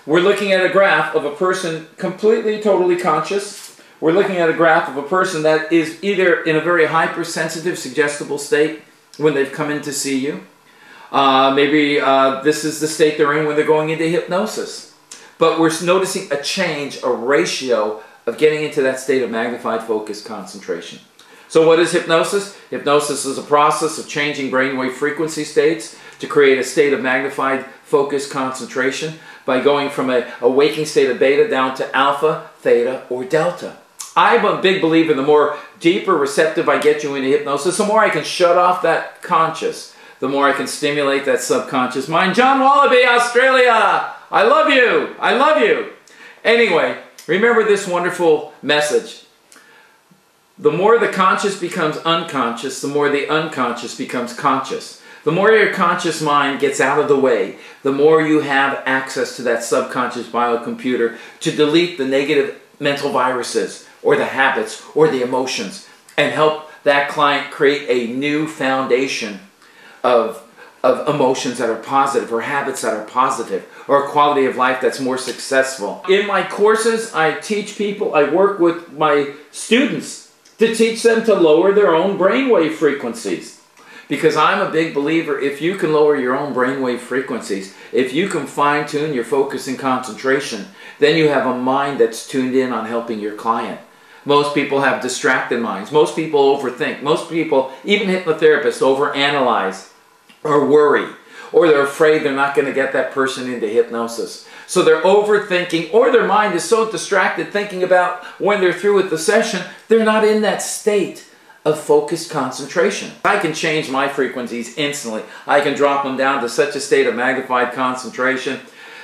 We're looking at a graph of a person completely, totally conscious. We're looking at a graph of a person that is either in a very hypersensitive, suggestible state when they've come in to see you. Maybe this is the state they're in when they're going into hypnosis. But we're noticing a change, a ratio of getting into that state of magnified focus concentration. So what is hypnosis? Hypnosis is a process of changing brainwave frequency states to create a state of magnified focus concentration by going from a waking state of beta down to alpha, theta, or delta. I'm a big believer the more deeper receptive I get you into hypnosis, the more I can shut off that conscious, the more I can stimulate that subconscious mind. John Wallaby, Australia! I love you! I love you! Anyway, remember this wonderful message. The more the conscious becomes unconscious, the more the unconscious becomes conscious. The more your conscious mind gets out of the way, the more you have access to that subconscious biocomputer to delete the negative mental viruses or the habits or the emotions and help that client create a new foundation of emotions that are positive or habits that are positive or a quality of life that's more successful. In my courses, I teach people, I work with my students to teach them to lower their own brainwave frequencies. Because I'm a big believer, if you can lower your own brainwave frequencies, if you can fine-tune your focus and concentration, then you have a mind that's tuned in on helping your client. Most people have distracted minds. Most people overthink. Most people, even hypnotherapists, overanalyze or worry. Or they're afraid they're not going to get that person into hypnosis. So they're overthinking, or their mind is so distracted thinking about when they're through with the session, they're not in that state of focused concentration. I can change my frequencies instantly. I can drop them down to such a state of magnified concentration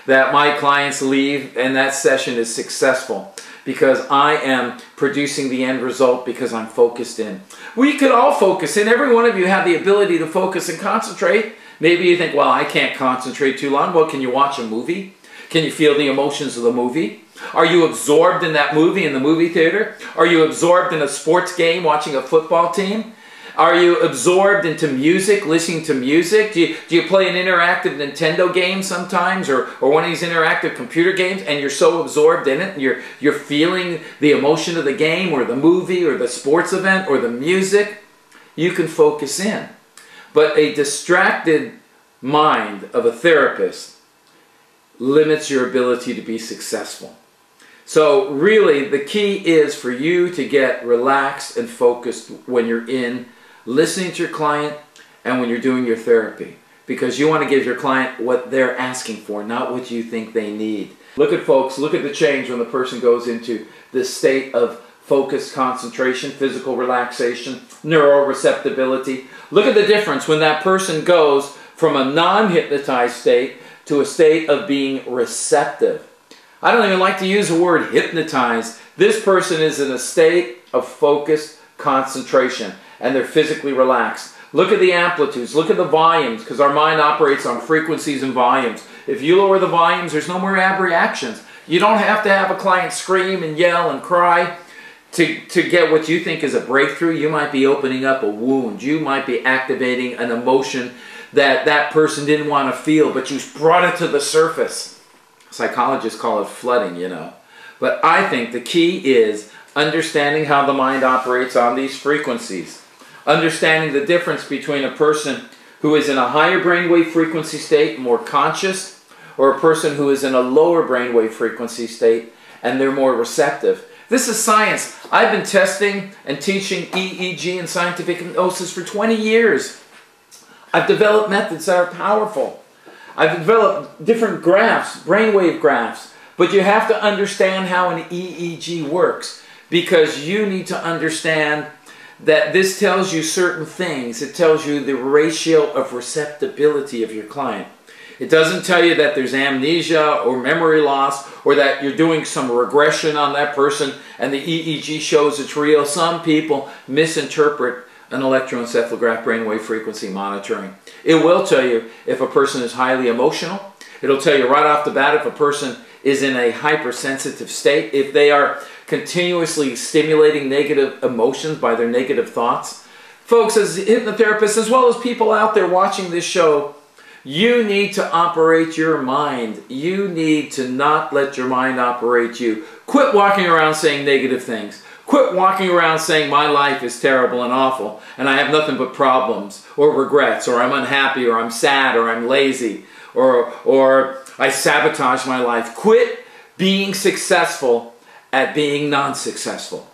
that my clients leave and that session is successful because I am producing the end result because I'm focused in. We could all focus in. Every one of you have the ability to focus and concentrate. Maybe you think, well, I can't concentrate too long. Well, can you watch a movie? Can you feel the emotions of the movie? Are you absorbed in that movie in the movie theater? Are you absorbed in a sports game watching a football team? Are you absorbed into music, listening to music? Do you play an interactive Nintendo game sometimes or one of these interactive computer games and you're so absorbed in it and you're feeling the emotion of the game or the movie or the sports event or the music? You can focus in. But a distracted mind of a therapist limits your ability to be successful. So really the key is for you to get relaxed and focused when you're in listening to your client and when you're doing your therapy. Because you want to give your client what they're asking for, not what you think they need. Look at folks, look at the change when the person goes into this state of focused concentration, physical relaxation, neuroreceptibility. Look at the difference when that person goes from a non-hypnotized state to a state of being receptive. I don't even like to use the word hypnotized. This person is in a state of focused concentration and they're physically relaxed. Look at the amplitudes, look at the volumes, because our mind operates on frequencies and volumes. If you lower the volumes, there's no more abreactions. You don't have to have a client scream and yell and cry to get what you think is a breakthrough. You might be opening up a wound. You might be activating an emotion that person didn't want to feel, but you brought it to the surface. Psychologists call it flooding, you know. But I think the key is understanding how the mind operates on these frequencies. Understanding the difference between a person who is in a higher brainwave frequency state, more conscious, or a person who is in a lower brainwave frequency state and they're more receptive. This is science. I've been testing and teaching EEG and scientific hypnosis for 20 years. I've developed methods that are powerful. I've developed different graphs, brainwave graphs, but you have to understand how an EEG works because you need to understand that this tells you certain things. It tells you the ratio of receptibility of your client. It doesn't tell you that there's amnesia or memory loss or that you're doing some regression on that person and the EEG shows it's real. Some people misinterpret an electroencephalograph brainwave frequency monitoring. It will tell you if a person is highly emotional. It'll tell you right off the bat if a person is in a hypersensitive state, if they are continuously stimulating negative emotions by their negative thoughts. Folks, as hypnotherapists, as well as people out there watching this show, You need to operate your mind. You need to not let your mind operate you. Quit walking around saying negative things. Quit walking around saying my life is terrible and awful and I have nothing but problems or regrets or I'm unhappy or I'm sad or I'm lazy or I sabotage my life. Quit being successful at being non-successful.